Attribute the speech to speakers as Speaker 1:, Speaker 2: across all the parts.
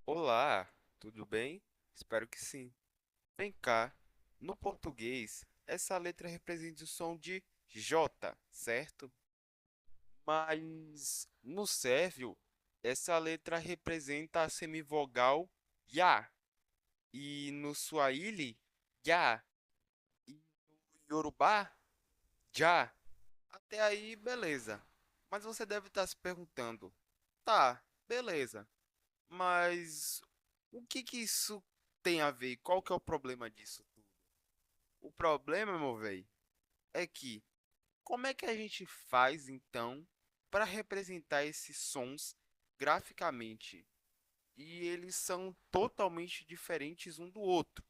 Speaker 1: Olá, tudo bem? Espero que sim. Vem cá, no português, essa letra representa o som de J, certo? Mas no sérvio, essa letra representa a semivogal Ya. E no Swahili, Ya. E no Yorubá, Já. Até aí, beleza. Mas você deve estar se perguntando, tá, beleza. Mas o que que isso tem a ver? Qual que é o problema disso tudo? O problema, meu velho, é que como é que a gente faz então para representar esses sons graficamente? E eles são totalmente diferentes um do outro.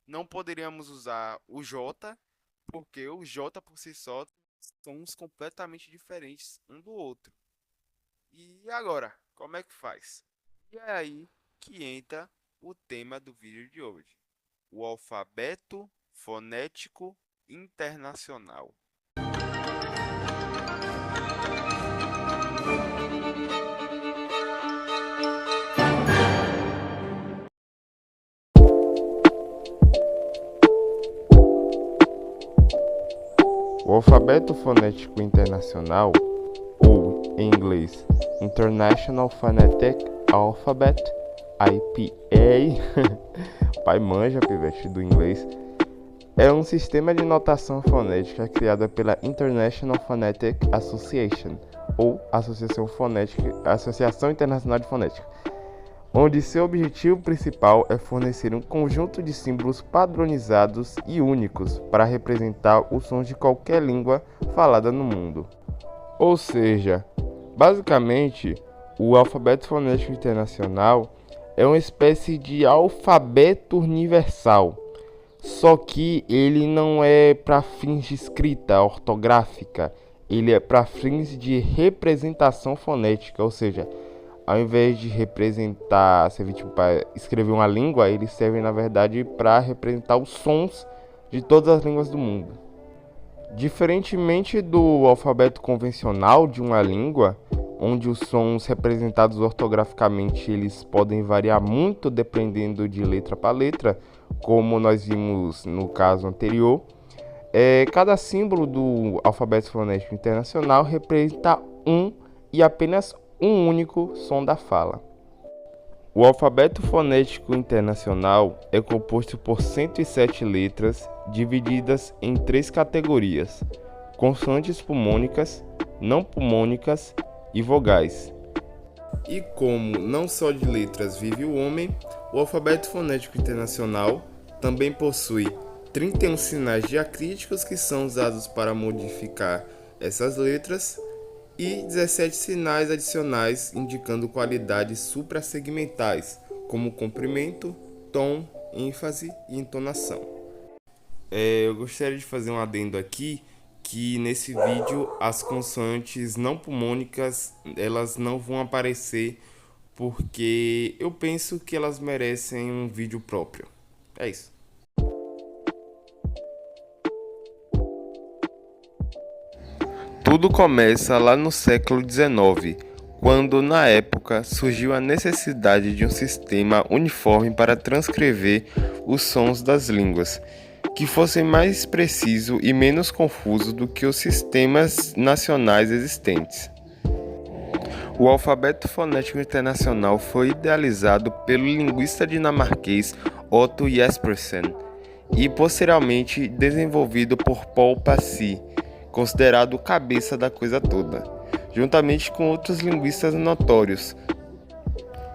Speaker 1: Não poderíamos usar o J, porque o J por si só tem sons completamente diferentes um do outro. E agora, como é que faz? E é aí que entra o tema do vídeo de hoje: o alfabeto fonético internacional.
Speaker 2: O alfabeto fonético internacional, ou em inglês International Phonetic Alphabet, IPA, pai manja, pivete do inglês, é um sistema de notação fonética criado pela International Phonetic Association, ou Associação Internacional de Fonética, onde seu objetivo principal é fornecer um conjunto de símbolos padronizados e únicos para representar os sons de qualquer língua falada no mundo. Ou seja, basicamente, o alfabeto fonético internacional é uma espécie de alfabeto universal, só que ele não é para fins de escrita ortográfica, ele é para fins de representação fonética, ou seja, ao invés de representar, servir tipo para escrever uma língua, eles servem na verdade para representar os sons de todas as línguas do mundo. Diferentemente do alfabeto convencional de uma língua, onde os sons representados ortograficamente eles podem variar muito dependendo de letra para letra, como nós vimos no caso anterior, cada símbolo do alfabeto fonético internacional representa um e apenas um único som da fala. O alfabeto fonético internacional é composto por 107 letras divididas em três categorias: consoantes pulmônicas, não pulmônicas e vogais. E como não só de letras vive o homem, o alfabeto fonético internacional também possui 31 sinais diacríticos que são usados para modificar essas letras e 17 sinais adicionais indicando qualidades suprassegmentais, como comprimento, tom, ênfase e entonação. Eu gostaria de fazer um adendo aqui que nesse vídeo as consoantes não pulmônicas elas não vão aparecer porque eu penso que elas merecem um vídeo próprio. É isso. Tudo começa lá no século XIX, quando na época surgiu a necessidade de um sistema uniforme para transcrever os sons das línguas, que fossem mais preciso e menos confuso do que os sistemas nacionais existentes. O alfabeto fonético internacional foi idealizado pelo linguista dinamarquês Otto Jespersen e posteriormente desenvolvido por Paul Passy, considerado o cabeça da coisa toda, juntamente com outros linguistas notórios.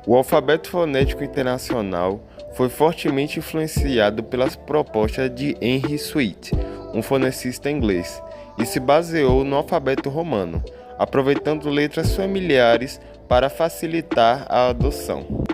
Speaker 2: O alfabeto fonético internacional foi fortemente influenciado pelas propostas de Henry Sweet, um foneticista inglês, e se baseou no alfabeto romano, aproveitando letras familiares para facilitar a adoção.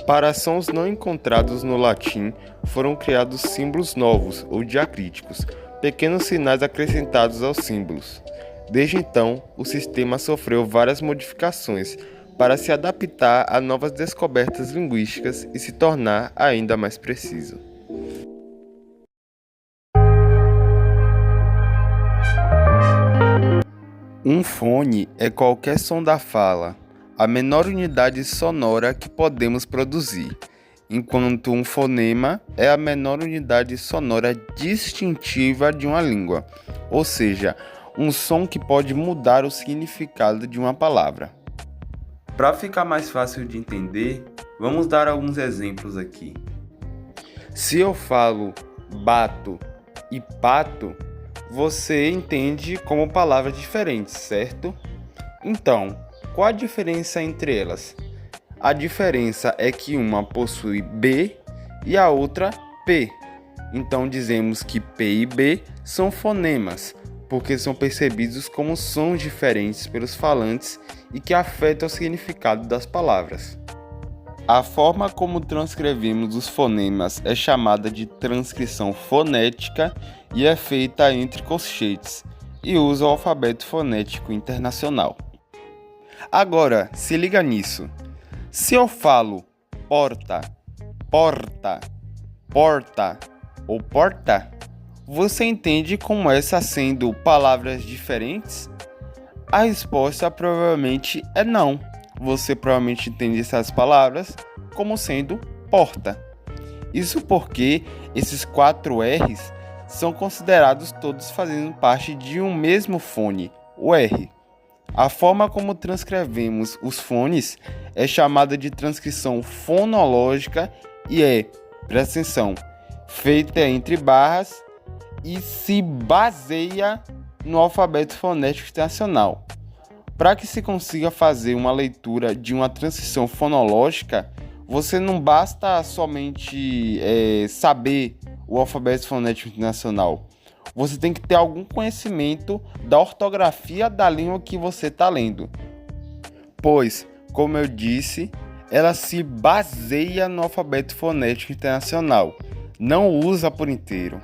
Speaker 2: Para sons não encontrados no latim, foram criados símbolos novos ou diacríticos, pequenos sinais acrescentados aos símbolos. Desde então, o sistema sofreu várias modificações para se adaptar a novas descobertas linguísticas e se tornar ainda mais preciso. Um fone é qualquer som da fala, a menor unidade sonora que podemos produzir, enquanto um fonema é a menor unidade sonora distintiva de uma língua, ou seja, um som que pode mudar o significado de uma palavra. Para ficar mais fácil de entender, vamos dar alguns exemplos aqui. Se eu falo bato e pato, você entende como palavras diferentes, certo? Então, qual a diferença entre elas? A diferença é que uma possui B e a outra P. Então dizemos que P e B são fonemas, porque são percebidos como sons diferentes pelos falantes e que afetam o significado das palavras. A forma como transcrevemos os fonemas é chamada de transcrição fonética e é feita entre colchetes e usa o alfabeto fonético internacional. Agora, se liga nisso. Se eu falo porta, porta, porta ou porta, você entende como essas sendo palavras diferentes? A resposta provavelmente é não. Você provavelmente entende essas palavras como sendo porta. Isso porque esses 4 R's são considerados todos fazendo parte de um mesmo fone, o R. A forma como transcrevemos os fones é chamada de transcrição fonológica e presta atenção, feita entre barras e se baseia no alfabeto fonético internacional. Para que se consiga fazer uma leitura de uma transcrição fonológica, você não basta somente saber o alfabeto fonético internacional. Você tem que ter algum conhecimento da ortografia da língua que você está lendo. Pois, como eu disse, ela se baseia no alfabeto fonético internacional, não usa por inteiro.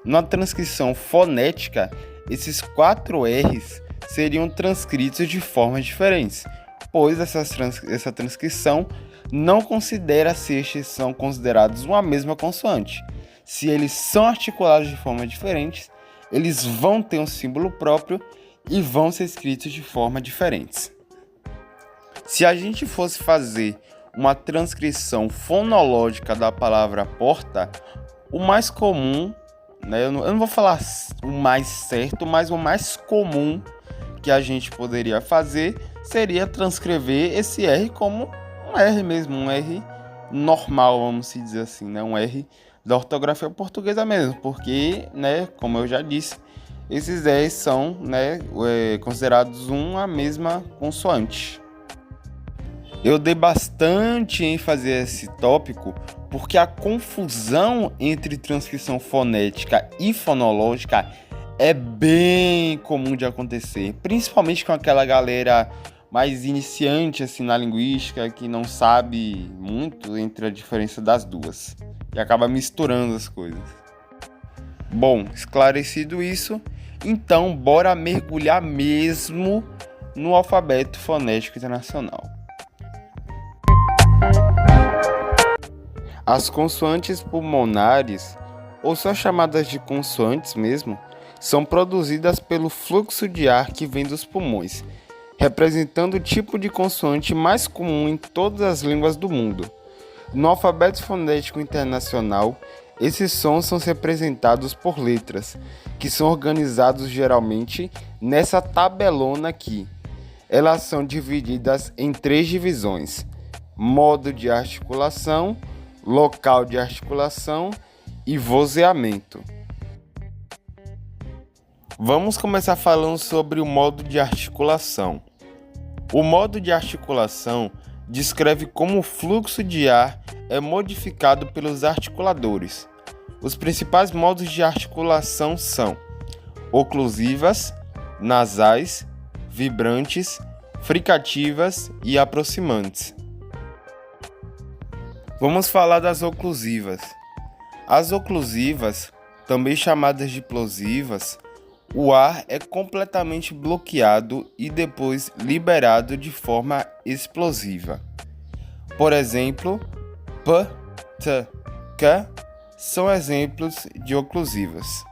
Speaker 2: Na transcrição fonética, esses 4 R's seriam transcritos de formas diferentes, pois essa transcrição não considera se estes são considerados uma mesma consoante. Se eles são articulados de forma diferentes, eles vão ter um símbolo próprio e vão ser escritos de forma diferentes. Se a gente fosse fazer uma transcrição fonológica da palavra porta, o mais comum, eu não vou falar o mais certo, mas o mais comum que a gente poderia fazer seria transcrever esse R como um R mesmo, um R normal, vamos dizer assim, um R da ortografia portuguesa mesmo, porque, como eu já disse, esses R's são considerados uma mesma consoante. Eu dei bastante ênfase a esse tópico porque a confusão entre transcrição fonética e fonológica é bem comum de acontecer, principalmente com aquela galera mais iniciante assim, na linguística, que não sabe muito entre a diferença das duas e acaba misturando as coisas. Bom, esclarecido isso, então bora mergulhar mesmo no alfabeto fonético internacional. As consoantes pulmonares, ou só chamadas de consoantes mesmo, são produzidas pelo fluxo de ar que vem dos pulmões, representando o tipo de consoante mais comum em todas as línguas do mundo. No alfabeto fonético internacional, esses sons são representados por letras, que são organizados geralmente nessa tabelona aqui. Elas são divididas em 3 divisões: modo de articulação, local de articulação e vozeamento. Vamos começar falando sobre o modo de articulação. O modo de articulação descreve como o fluxo de ar é modificado pelos articuladores. Os principais modos de articulação são oclusivas, nasais, vibrantes, fricativas e aproximantes. Vamos falar das oclusivas. As oclusivas, também chamadas de plosivas, o ar é completamente bloqueado e depois liberado de forma explosiva. Por exemplo, P, T, K são exemplos de oclusivas.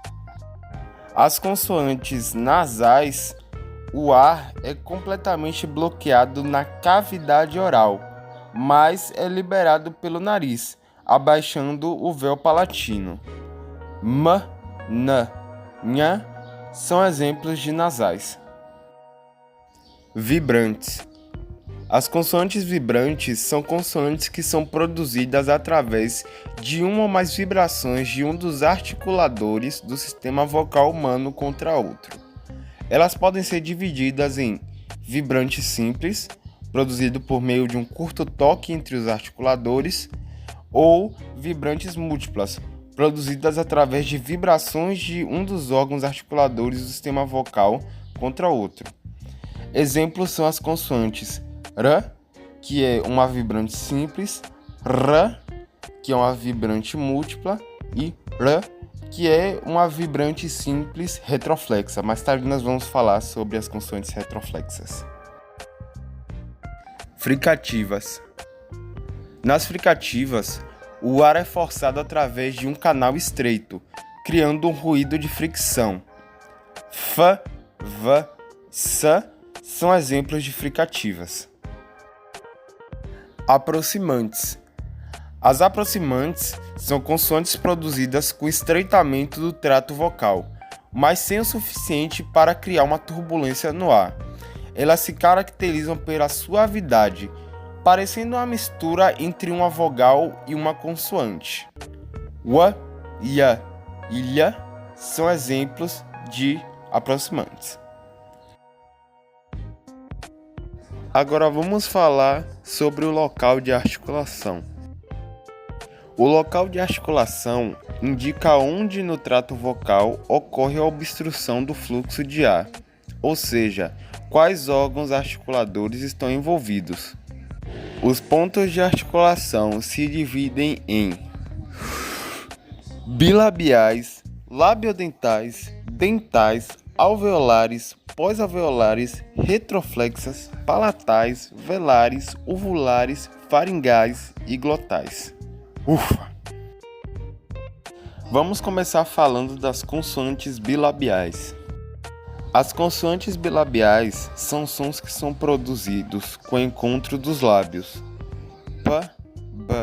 Speaker 2: As consoantes nasais, o ar é completamente bloqueado na cavidade oral, mas é liberado pelo nariz, abaixando o véu palatino. M, N, Nha são exemplos de nasais. Vibrantes. As consoantes vibrantes são consoantes que são produzidas através de uma ou mais vibrações de um dos articuladores do sistema vocal humano contra outro. Elas podem ser divididas em vibrante simples, produzido por meio de um curto toque entre os articuladores, ou vibrantes múltiplas, produzidas através de vibrações de um dos órgãos articuladores do sistema vocal contra outro. Exemplos são as consoantes R, que é uma vibrante simples, R, que é uma vibrante múltipla, e R, que é uma vibrante simples retroflexa. Mais tarde nós vamos falar sobre as consoantes retroflexas. Fricativas. Nas fricativas, o ar é forçado através de um canal estreito, criando um ruído de fricção. F, V, S são exemplos de fricativas. Aproximantes. As aproximantes são consoantes produzidas com estreitamento do trato vocal, mas sem o suficiente para criar uma turbulência no ar. Elas se caracterizam pela suavidade, parecendo uma mistura entre uma vogal e uma consoante. W, Y e Lh são exemplos de aproximantes. Agora vamos falar sobre o local de articulação. O local de articulação indica onde no trato vocal ocorre a obstrução do fluxo de ar, ou seja, quais órgãos articuladores estão envolvidos. Os pontos de articulação se dividem em bilabiais, labiodentais, dentais, alveolares, pós-alveolares, retroflexas, palatais, velares, uvulares, faringais e glotais. Ufa! Vamos começar falando das consoantes bilabiais. As consoantes bilabiais são sons que são produzidos com o encontro dos lábios. P, B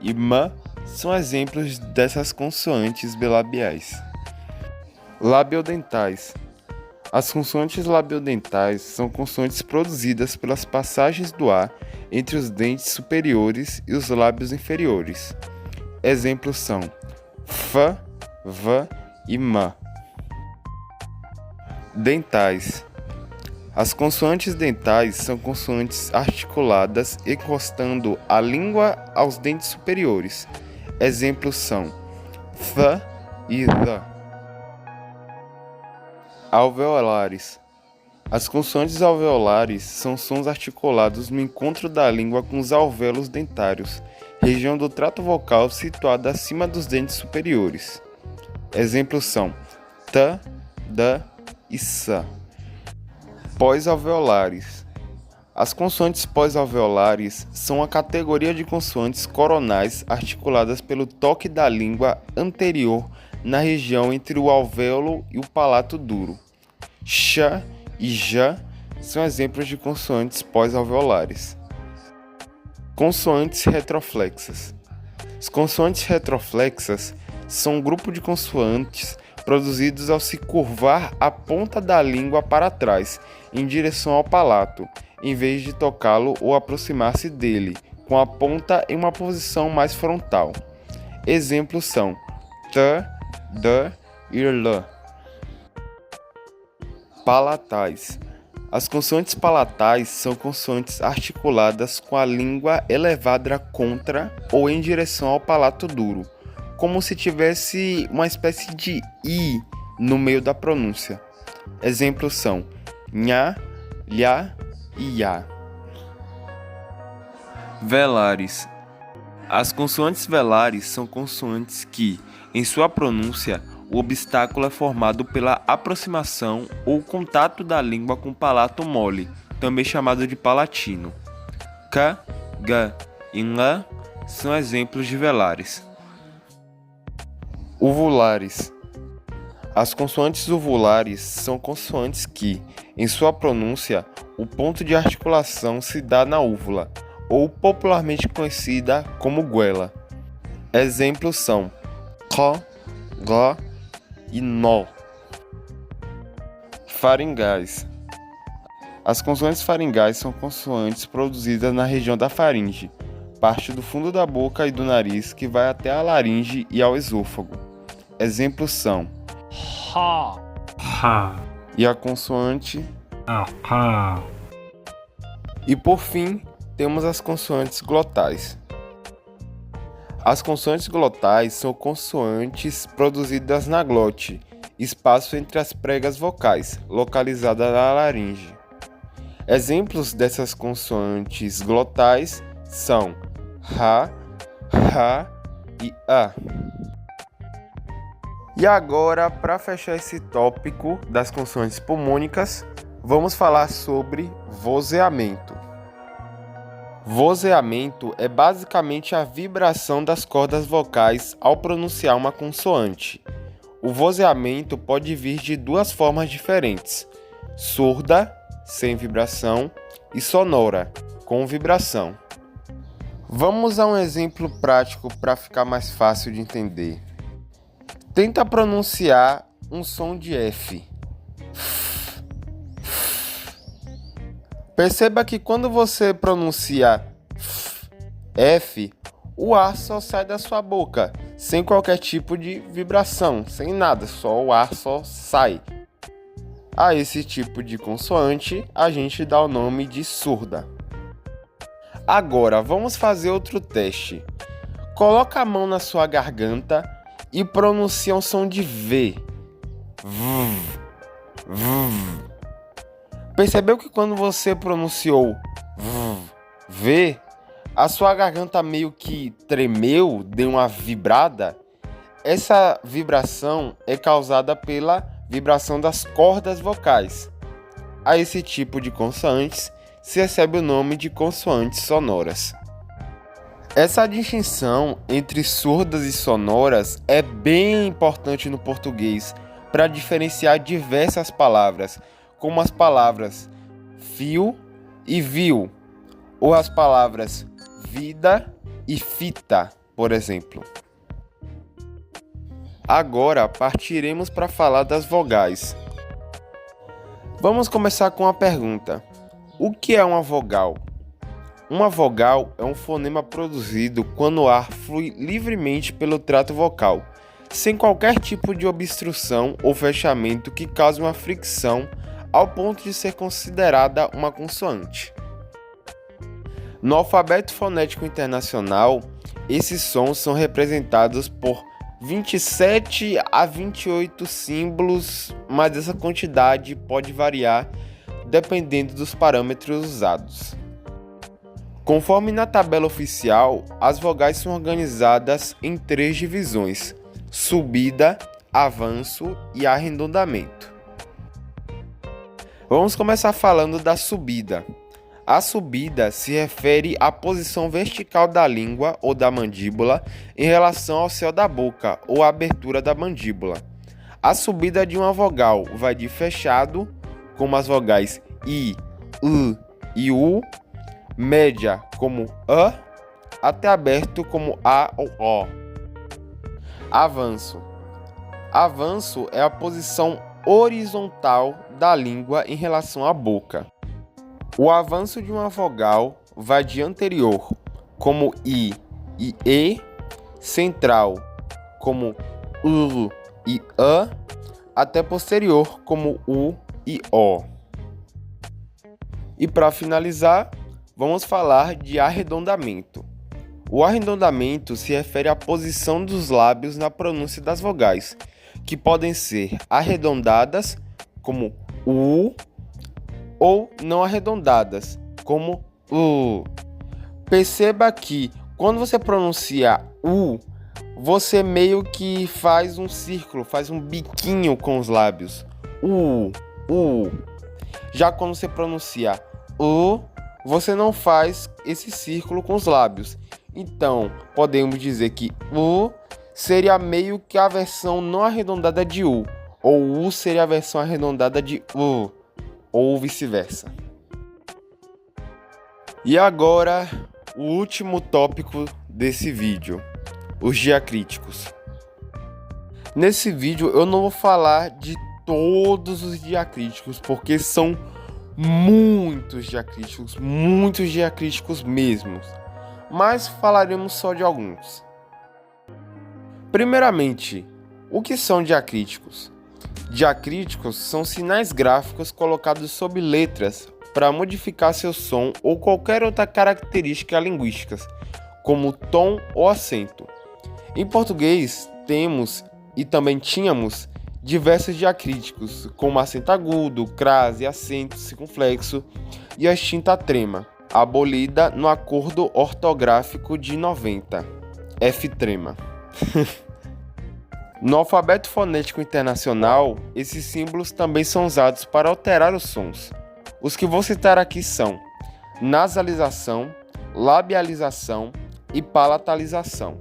Speaker 2: e M são exemplos dessas consoantes bilabiais. Labiodentais. As consoantes labiodentais são consoantes produzidas pelas passagens do ar entre os dentes superiores e os lábios inferiores. Exemplos são F, V e M. Dentais. As consoantes dentais são consoantes articuladas encostando a língua aos dentes superiores. Exemplos são Th e The. Alveolares. As consoantes alveolares são sons articulados no encontro da língua com os alvéolos dentários, região do trato vocal situada acima dos dentes superiores. Exemplos são T, D e S. Pós-alveolares. As consoantes pós-alveolares são a categoria de consoantes coronais articuladas pelo toque da língua anterior na região entre o alvéolo e o palato duro. Sh e J são exemplos de consoantes pós-alveolares. Consoantes retroflexas. As consoantes retroflexas são um grupo de consoantes produzidos ao se curvar a ponta da língua para trás, em direção ao palato, em vez de tocá-lo ou aproximar-se dele, com a ponta em uma posição mais frontal. Exemplos são T, D e L. Palatais. As consoantes palatais são consoantes articuladas com a língua elevada contra ou em direção ao palato duro, como se tivesse uma espécie de I no meio da pronúncia. Exemplos são Nha, Lhá e Iá. Velares. As consoantes velares são consoantes que, em sua pronúncia, o obstáculo é formado pela aproximação ou contato da língua com o palato mole, também chamado de palatino. K, G e Ng são exemplos de velares. Uvulares. As consoantes uvulares são consoantes que, Em sua pronúncia, o ponto de articulação se dá na úvula, ou popularmente conhecida como goela. Exemplos são q, g e nó. Faringais. As consoantes faringais são consoantes produzidas na região da faringe, parte do fundo da boca e do nariz que vai até a laringe e ao esôfago. Exemplos são
Speaker 3: ha, ha,
Speaker 2: e a consoante
Speaker 3: ha.
Speaker 2: E por fim, temos as consoantes glotais. As consoantes glotais são consoantes produzidas na glote, espaço entre as pregas vocais, localizada na laringe. Exemplos dessas consoantes glotais são ra, e a. E agora, para fechar esse tópico das consoantes pulmônicas, vamos falar sobre vozeamento. Vozeamento é basicamente a vibração das cordas vocais ao pronunciar uma consoante. O vozeamento pode vir de duas formas diferentes: surda, sem vibração, e sonora, com vibração. Vamos a um exemplo prático para ficar mais fácil de entender. Tenta pronunciar um som de F. Perceba que quando você pronuncia F, o ar só sai da sua boca, sem qualquer tipo de vibração, sem nada, só o ar só sai. A esse tipo de consoante, a gente dá o nome de surda. Agora, vamos fazer outro teste. Coloca a mão na sua garganta e pronuncia um som de V. Percebeu que quando você pronunciou V, a sua garganta meio que tremeu, deu uma vibrada? Essa vibração é causada pela vibração das cordas vocais. A esse tipo de consoantes se recebe o nome de consoantes sonoras. Essa distinção entre surdas e sonoras é bem importante no português para diferenciar diversas palavras, como as palavras fio e viu, ou as palavras vida e fita, por exemplo. Agora partiremos para falar das vogais. Vamos começar com a pergunta: o que é uma vogal? Uma vogal é um fonema produzido quando o ar flui livremente pelo trato vocal, sem qualquer tipo de obstrução ou fechamento que cause uma fricção ao ponto de ser considerada uma consoante. No alfabeto fonético internacional, esses sons são representados por 27 a 28 símbolos, mas essa quantidade pode variar dependendo dos parâmetros usados. Conforme na tabela oficial, as vogais são organizadas em 3 divisões: subida, avanço e arredondamento. Vamos começar falando da subida. A subida se refere à posição vertical da língua ou da mandíbula em relação ao céu da boca ou à abertura da mandíbula. A subida de uma vogal vai de fechado, como as vogais I, U e U, média como A, até aberto como A ou O. Avanço. Avanço é a posição horizontal da língua em relação à boca. O avanço de uma vogal vai de anterior, como I e E, central, como U e A, até posterior, como U e O. E para finalizar, vamos falar de arredondamento. O arredondamento se refere à posição dos lábios na pronúncia das vogais, que podem ser arredondadas, como U, ou não arredondadas, como U. Perceba que quando você pronuncia U, você meio que faz um círculo, faz um biquinho com os lábios. U. Já quando você pronuncia U, você não faz esse círculo com os lábios. Então, podemos dizer que U seria meio que a versão não arredondada de U, ou U seria a versão arredondada de U. ou vice-versa. E agora, o último tópico desse vídeo, os diacríticos. Nesse vídeo eu não vou falar de todos os diacríticos, porque são muitos diacríticos mesmo, mas falaremos só de alguns. Primeiramente, o que são diacríticos? Diacríticos são sinais gráficos colocados sob letras para modificar seu som ou qualquer outra característica linguística, como tom ou acento. Em português, temos e também tínhamos diversos diacríticos, como acento agudo, crase, acento circunflexo e a extinta trema, abolida no Acordo Ortográfico de 90, F-trema. No alfabeto fonético internacional, esses símbolos também são usados para alterar os sons. Os que vou citar aqui são nasalização, labialização e palatalização.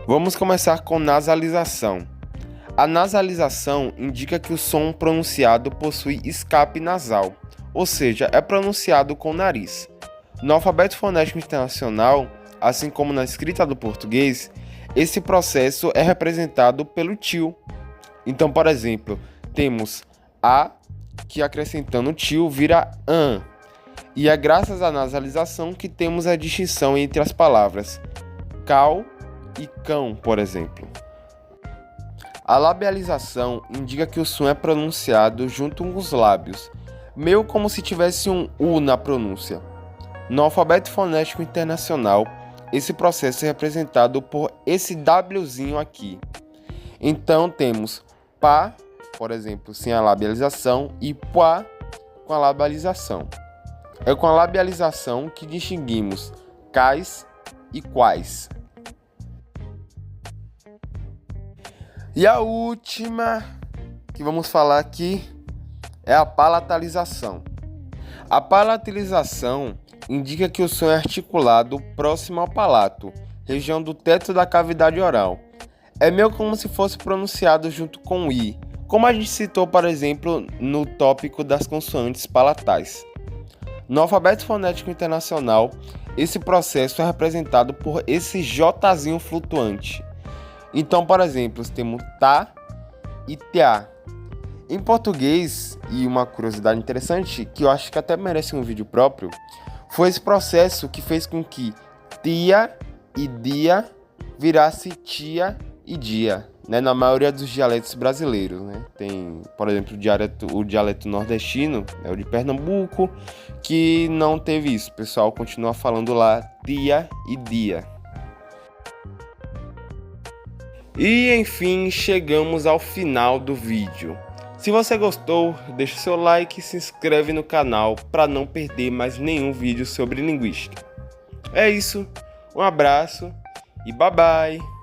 Speaker 2: Vamos começar com nasalização. A nasalização indica que o som pronunciado possui escape nasal, ou seja, é pronunciado com o nariz. No alfabeto fonético internacional, assim como na escrita do português, esse processo é representado pelo tio. Então, por exemplo, temos A, que acrescentando o tio vira an. E é graças à nasalização que temos a distinção entre as palavras cal e cão, por exemplo. A labialização indica que o som é pronunciado junto com os lábios, meio como se tivesse um U na pronúncia. No alfabeto fonético internacional, esse processo é representado por esse Wzinho aqui. Então temos pá, por exemplo, sem a labialização, e pá com a labialização. É com a labialização que distinguimos cais e quais. E a última que vamos falar aqui é a palatalização. A palatalização indica que o som é articulado próximo ao palato, região do teto da cavidade oral. É meio como se fosse pronunciado junto com o i, como a gente citou, por exemplo, no tópico das consoantes palatais. No alfabeto fonético internacional, esse processo é representado por esse Jzinho flutuante. Então, por exemplo, temos tá e ta. Em português, e uma curiosidade interessante, que eu acho que até merece um vídeo próprio, foi esse processo que fez com que tia e dia virasse tia e dia, né? Na maioria dos dialetos brasileiros, né? Tem, por exemplo, o dialeto nordestino, né? O de Pernambuco, que não teve isso. O pessoal continua falando lá tia e dia. E enfim, chegamos ao final do vídeo. Se você gostou, deixa seu like e se inscreve no canal para não perder mais nenhum vídeo sobre linguística. É isso, um abraço e bye bye!